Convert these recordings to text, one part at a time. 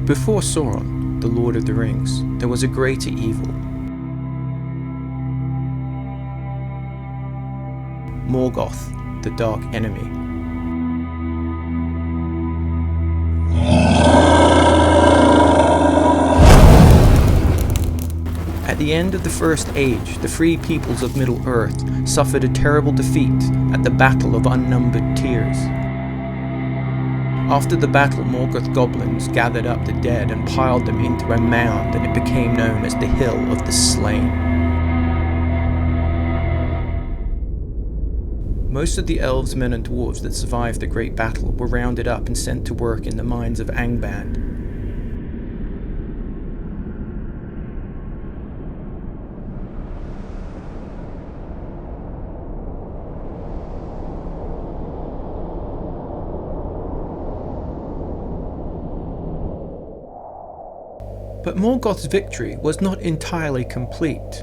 Before Sauron, the Lord of the Rings, there was a greater evil. Morgoth, the Dark Enemy. At the end of the First Age, the free peoples of Middle-earth suffered a terrible defeat at the Battle of Unnumbered Tears. After the battle, Morgoth goblins gathered up the dead and piled them into a mound, and it became known as the Hill of the Slain. Most of the elves, men and dwarves that survived the great battle were rounded up and sent to work in the mines of Angband. But Morgoth's victory was not entirely complete.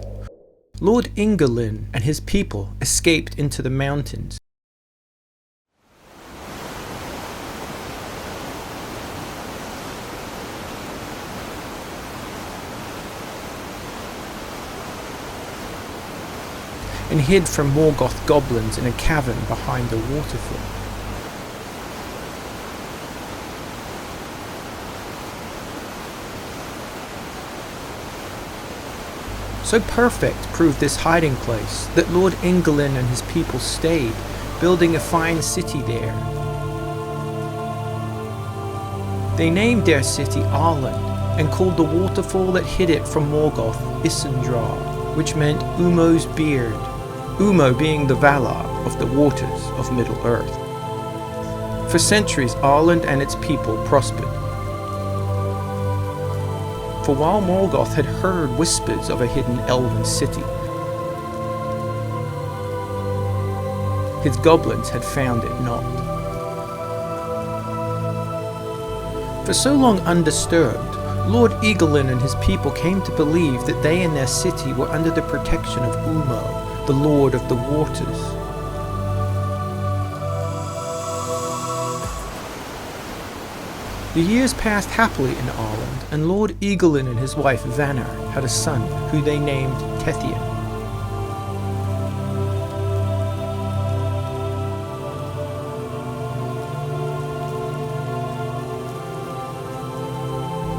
Lord Ingolin and his people escaped into the mountains. And hid from Morgoth goblins in a cavern behind a waterfall. So perfect proved this hiding place that Lord Ingolin and his people stayed, building a fine city there. They named their city Arand and called the waterfall that hid it from Morgoth Isindra, which meant Umo's beard, Umo being the Valar of the waters of Middle-earth. For centuries, Arand and its people prospered. For while Morgoth had heard whispers of a hidden elven city, his goblins had found it not. For so long undisturbed, Lord Ingolin and his people came to believe that they and their city were under the protection of Umo, the Lord of the Waters. The years passed happily in Arand, and Lord Ingolin and his wife Vannar had a son who they named Tian.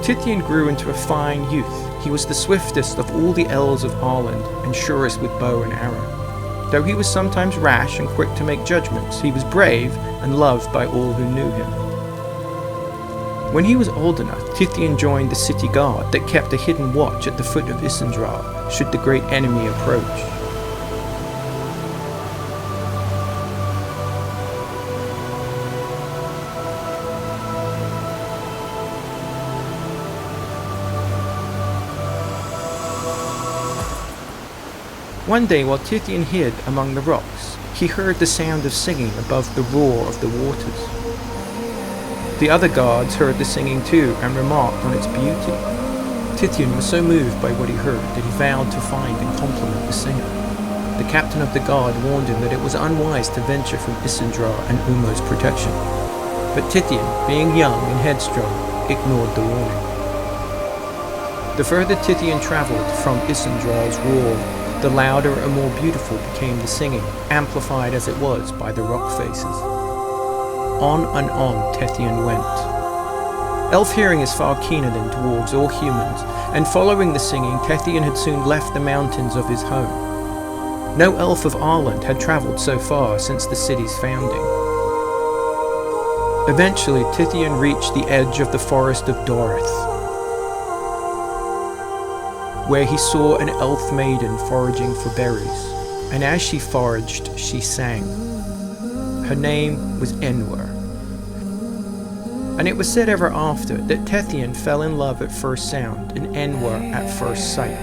Tian grew into a fine youth. He was the swiftest of all the elves of Arand and surest with bow and arrow. Though he was sometimes rash and quick to make judgments, he was brave and loved by all who knew him. When he was old enough, Tian joined the city guard that kept a hidden watch at the foot of Isindra should the great enemy approach. One day, while Tian hid among the rocks, he heard the sound of singing above the roar of the waters. The other guards heard the singing too and remarked on its beauty. Tian was so moved by what he heard that he vowed to find and compliment the singer. The captain of the guard warned him that it was unwise to venture from Isindra and Umo's protection. But Tian, being young and headstrong, ignored the warning. The further Tian travelled from Isindra's roar, the louder and more beautiful became the singing, amplified as it was by the rock faces. On and on Tian went. Elf hearing is far keener than dwarves or humans, and following the singing, Tian had soon left the mountains of his home. No elf of Arland had travelled so far since the city's founding. Eventually, Tian reached the edge of the forest of Dorith, where he saw an elf maiden foraging for berries, and as she foraged, she sang. Her name was Enwer. And it was said ever after that Tian fell in love at first sound and Enwer at first sight.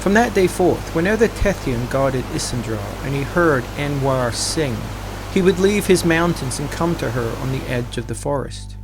From that day forth, whenever Tian guarded Isindra and he heard Enwer sing, he would leave his mountains and come to her on the edge of the forest.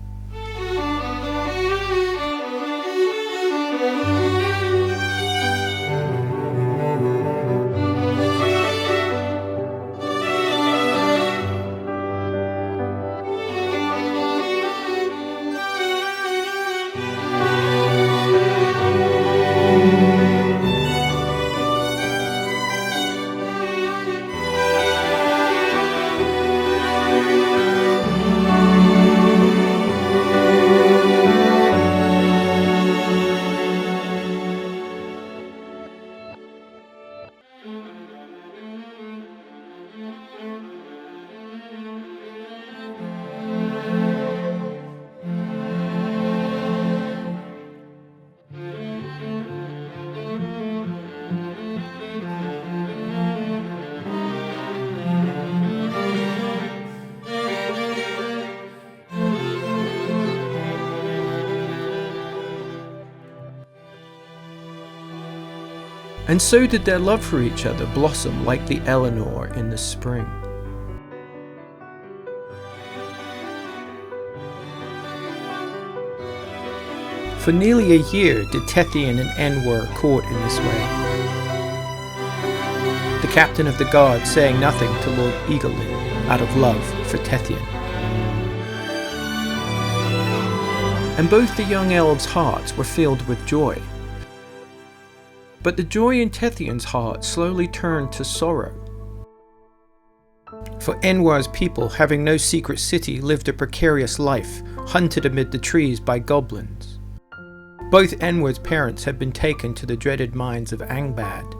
and so did their love for each other blossom like the Eleanor in the spring. For nearly a year did Tian and Enir court in this way, the captain of the guard saying nothing to Lord Eagerlin out of love for Tian. And both the young elves' hearts were filled with joy. But the joy in Tian's heart slowly turned to sorrow. For Enir's people, having no secret city, lived a precarious life, hunted amid the trees by goblins. Both Enir's parents had been taken to the dreaded mines of Angbad.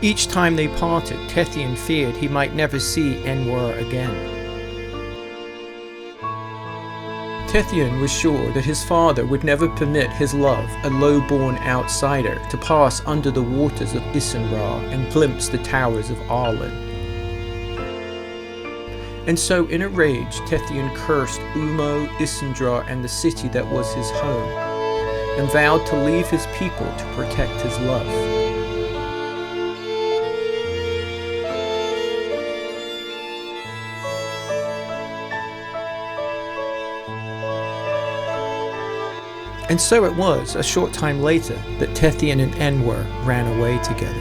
Each time they parted, Tian feared he might never see Enir again. Tian was sure that his father would never permit his love, a low-born outsider, to pass under the waters of Isenra and glimpse the towers of Arlen. And so in a rage, Tian cursed Umo, Isendra, and the city that was his home, and vowed to leave his people to protect his love. And so it was, a short time later, that Tian and Enir ran away together.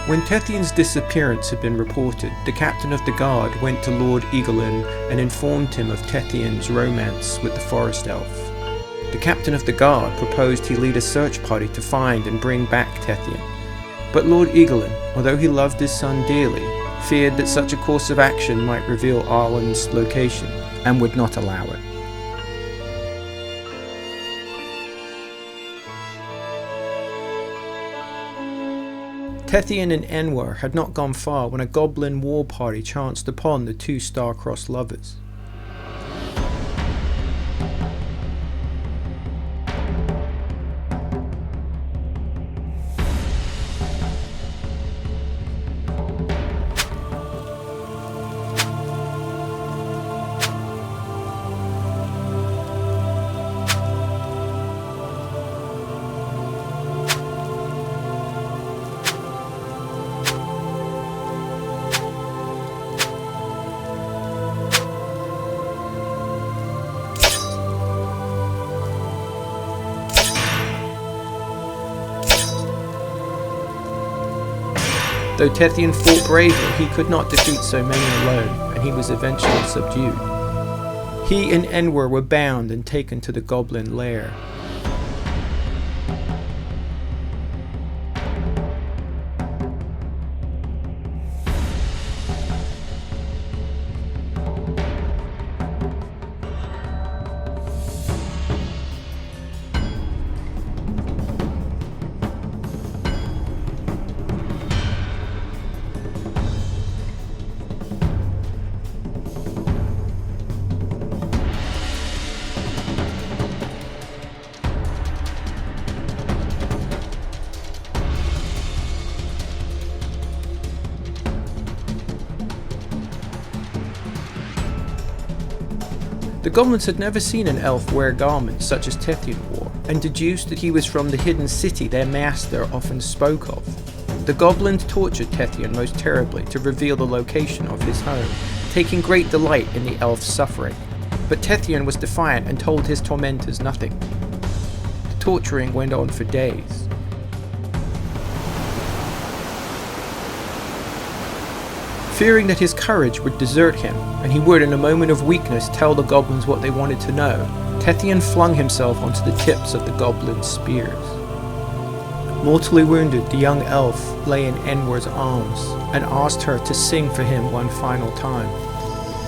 When Tian's disappearance had been reported, the captain of the guard went to Lord Eagerlin and informed him of Tian's romance with the forest elf. The captain of the guard proposed he lead a search party to find and bring back Tian. But Lord Eagerlin, although he loved his son dearly, feared that such a course of action might reveal Arlen's location, and would not allow it. Tian and Enir had not gone far when a goblin war party chanced upon the two star-crossed lovers. Though Tian fought bravely, he could not defeat so many alone, and he was eventually subdued. He and Enir were bound and taken to the goblin lair. The goblins had never seen an elf wear garments such as Tian wore, and deduced that he was from the hidden city their master often spoke of. The goblins tortured Tian most terribly to reveal the location of his home, taking great delight in the elf's suffering. But Tian was defiant and told his tormentors nothing. The torturing went on for days. Fearing that his courage would desert him, and he would in a moment of weakness tell the goblins what they wanted to know, Tian flung himself onto the tips of the goblins' spears. Mortally wounded, the young elf lay in Enir's arms and asked her to sing for him one final time.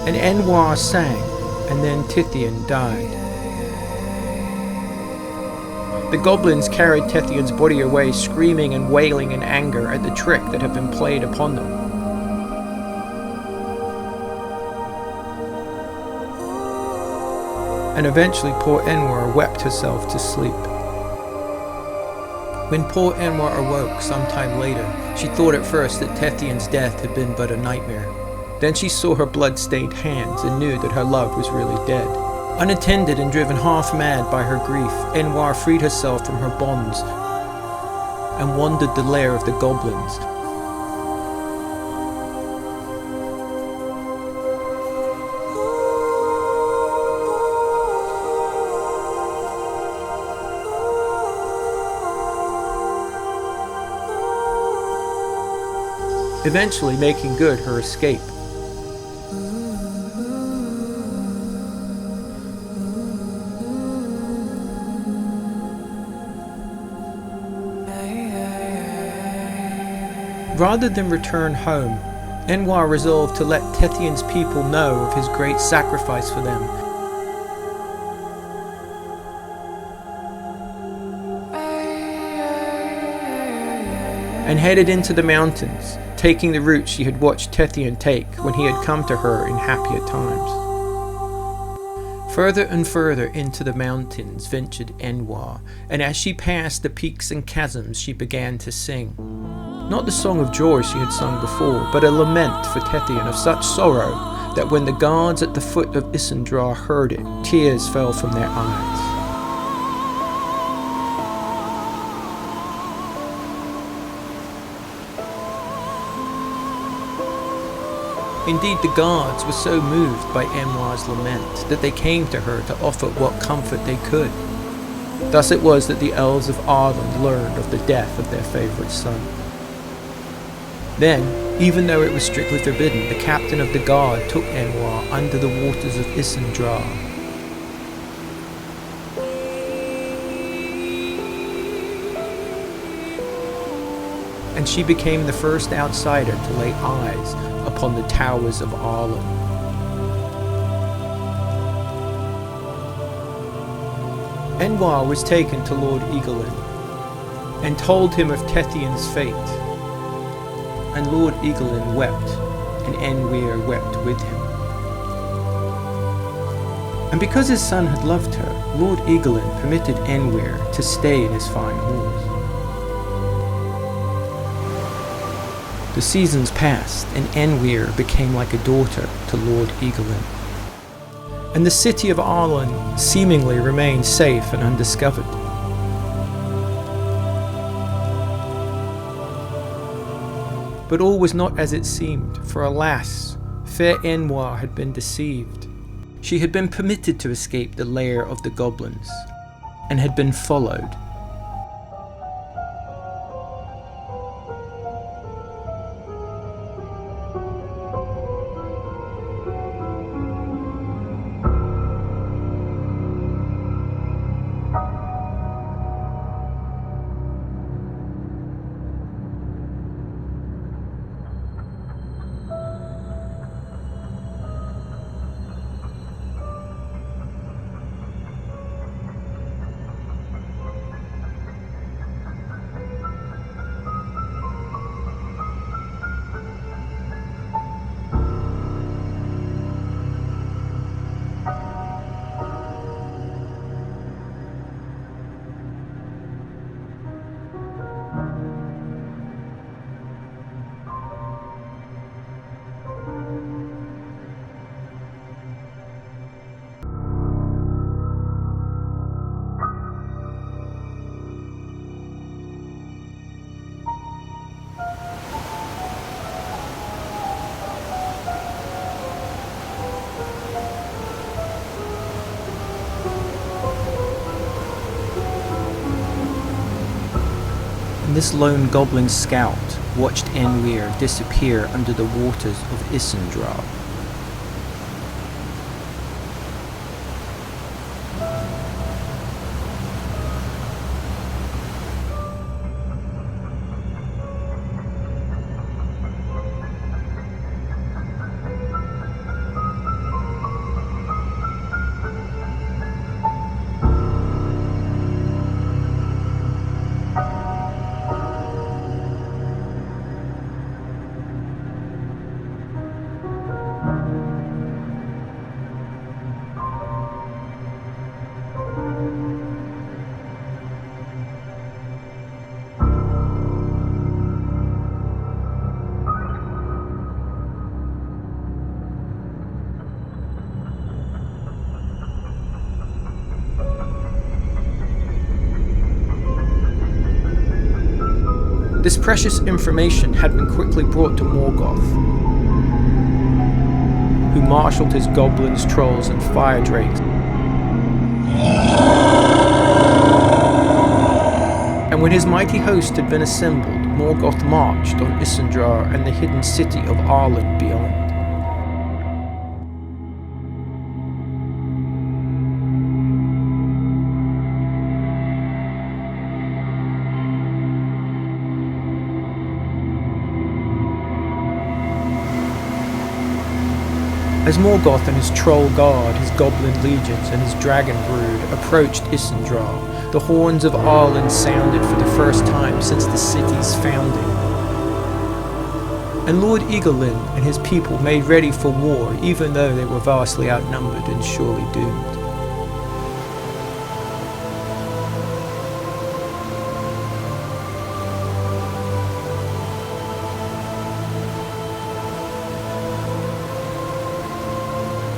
And Enir sang, and then Tian died. The goblins carried Tian's body away, screaming and wailing in anger at the trick that had been played upon them. and eventually poor Enwar wept herself to sleep. When poor Enwar awoke some time later, she thought at first that Tethian's death had been but a nightmare. Then she saw her blood-stained hands and knew that her love was really dead. Unattended and driven half-mad by her grief, Enwar freed herself from her bonds and wandered the lair of the goblins. Eventually making good her escape. Rather than return home, Enwar resolved to let Tethian's people know of his great sacrifice for them. And headed into the mountains, taking the route she had watched Tethian take when he had come to her in happier times. Further and further into the mountains ventured Enwar, and as she passed the peaks and chasms she began to sing. Not the song of joy she had sung before, but a lament for Tethian of such sorrow that when the guards at the foot of Isendrar heard it, tears fell from their eyes. Indeed, the guards were so moved by Enwar's lament that they came to her to offer what comfort they could. Thus it was that the elves of Arlen learned of the death of their favourite son. Then, even though it was strictly forbidden, the captain of the guard took Enwar under the waters of Isendrar. And she became the first outsider to lay eyes upon the towers of Arlen. Enwar was taken to Lord Eagelin and told him of Tethian's fate. And Lord Eagelin wept, and Enwir wept with him. And because his son had loved her, Lord Eagelin permitted Enwir to stay in his fine halls. The seasons passed, and Enwir became like a daughter to Lord Eagelin. And the city of Arlen seemingly remained safe and undiscovered. But all was not as it seemed, for alas, fair Enwar had been deceived. She had been permitted to escape the lair of the goblins, and had been followed. This lone goblin scout watched Enwir disappear under the waters of Isendrar. This precious information had been quickly brought to Morgoth, who marshalled his goblins, trolls, and fire drakes. And when his mighty host had been assembled, Morgoth marched on Isendrar and the hidden city of Arlen beyond. As Morgoth and his troll guard, his goblin legions, and his dragon brood approached Isendrar, the horns of Arlen sounded for the first time since the city's founding. And Lord Eagerlin and his people made ready for war, even though they were vastly outnumbered and surely doomed.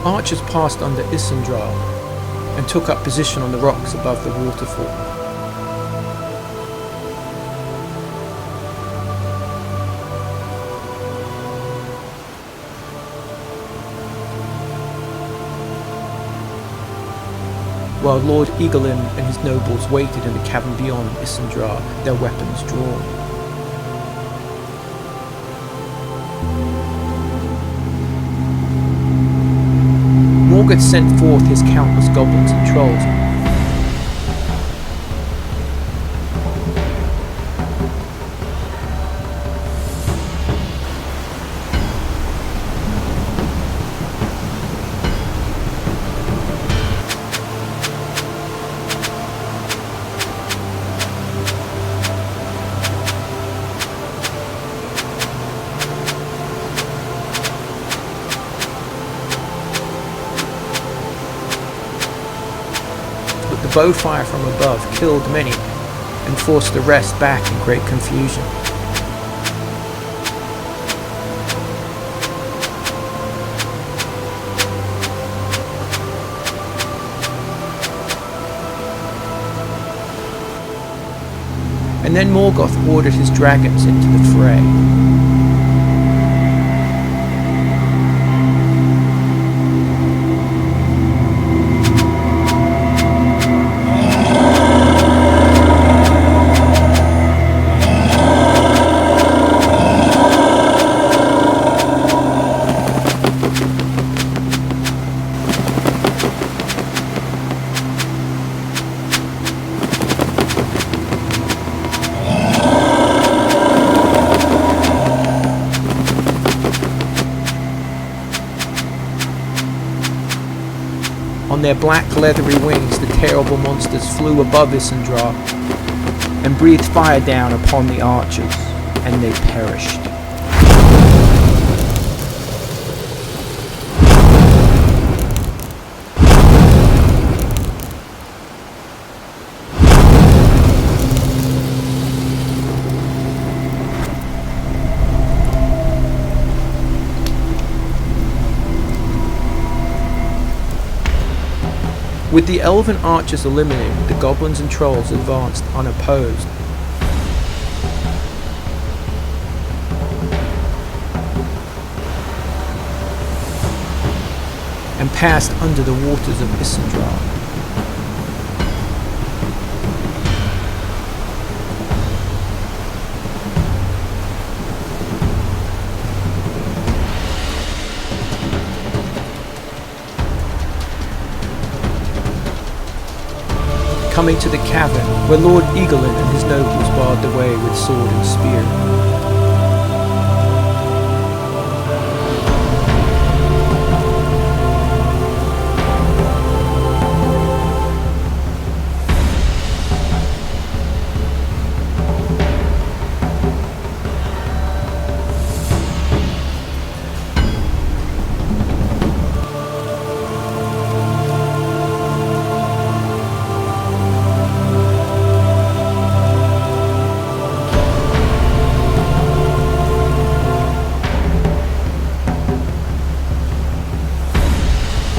Archers passed under Isendrar and took up position on the rocks above the waterfall. While Lord Eagerlin and his nobles waited in the cavern beyond Isendrar, their weapons drawn. Morgoth sent forth his countless goblins and trolls. The bowfire from above killed many and forced the rest back in great confusion. And then Morgoth ordered his dragons into the fray. On their black leathery wings, the terrible monsters flew above Isendrar and breathed fire down upon the archers, and they perished. With the elven archers eliminated, the goblins and trolls advanced unopposed. And passed under the waters of Isendrar. Coming to the cavern, where Lord Eagerlin and his nobles barred the way with sword and spear.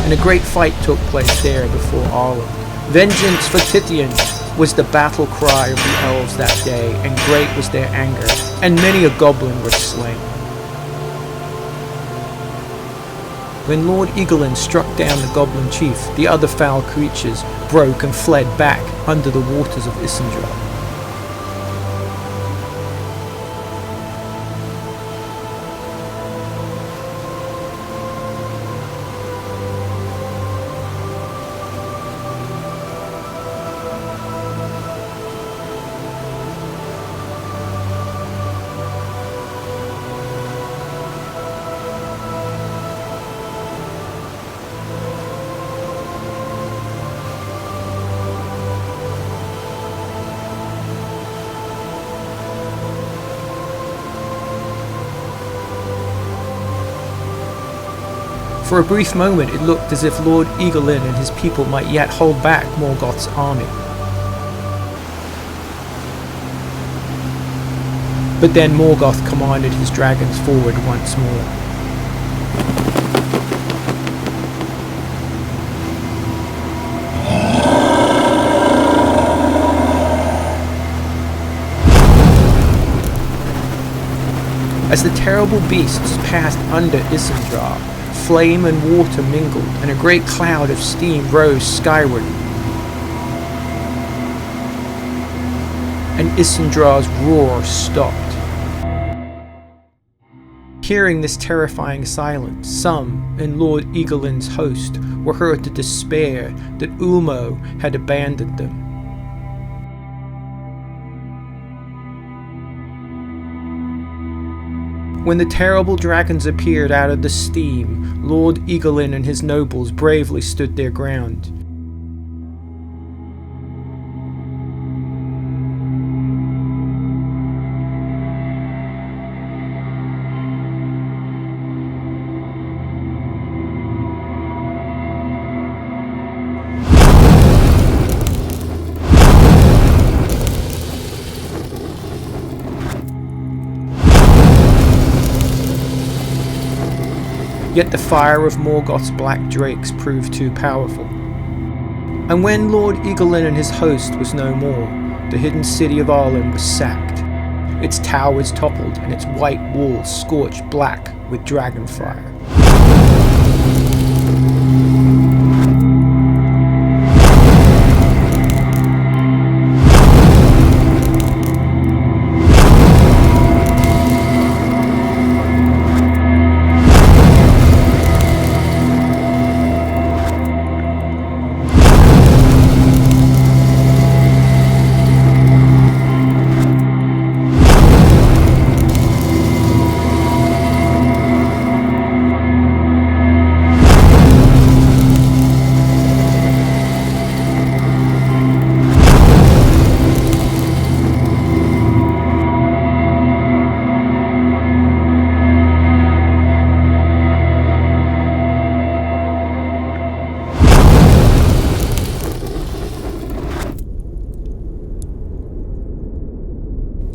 And a great fight took place there before Arlen. Vengeance for Tian was the battle cry of the elves that day, and great was their anger, and many a goblin was slain. When Lord Eagelin struck down the goblin chief, the other foul creatures broke and fled back under the waters of Isengard. For a brief moment it looked as if Lord Eagelin and his people might yet hold back Morgoth's army. But then Morgoth commanded his dragons forward once more. As the terrible beasts passed under Isengard, flame and water mingled, and a great cloud of steam rose skyward. And Isendra's roar stopped. Hearing this terrifying silence, some in Lord Eagelin's host were heard to despair that Ulmo had abandoned them. When the terrible dragons appeared out of the steam, Lord Eagelin and his nobles bravely stood their ground. Yet the fire of Morgoth's black drakes proved too powerful. And when Lord Eagelin and his host was no more, the hidden city of Arlen was sacked. Its towers toppled and its white walls scorched black with dragon fire.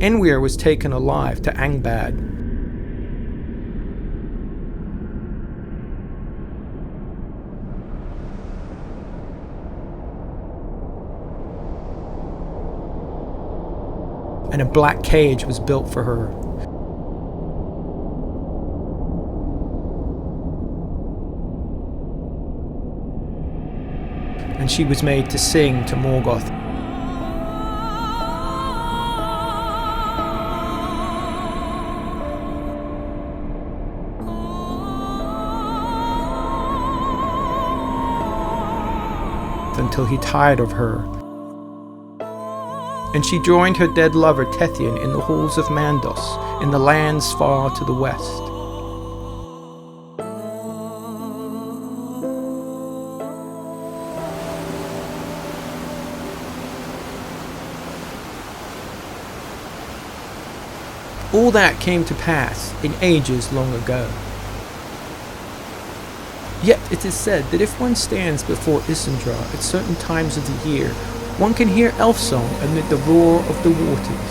Enir was taken alive to Angband. And a black cage was built for her. And she was made to sing to Morgoth. Until he tired of her. And she joined her dead lover Tian in the halls of Mandos, in the lands far to the west. All that came to pass in ages long ago. Yet it is said that if one stands before Isengard at certain times of the year, one can hear elf song amid the roar of the waters.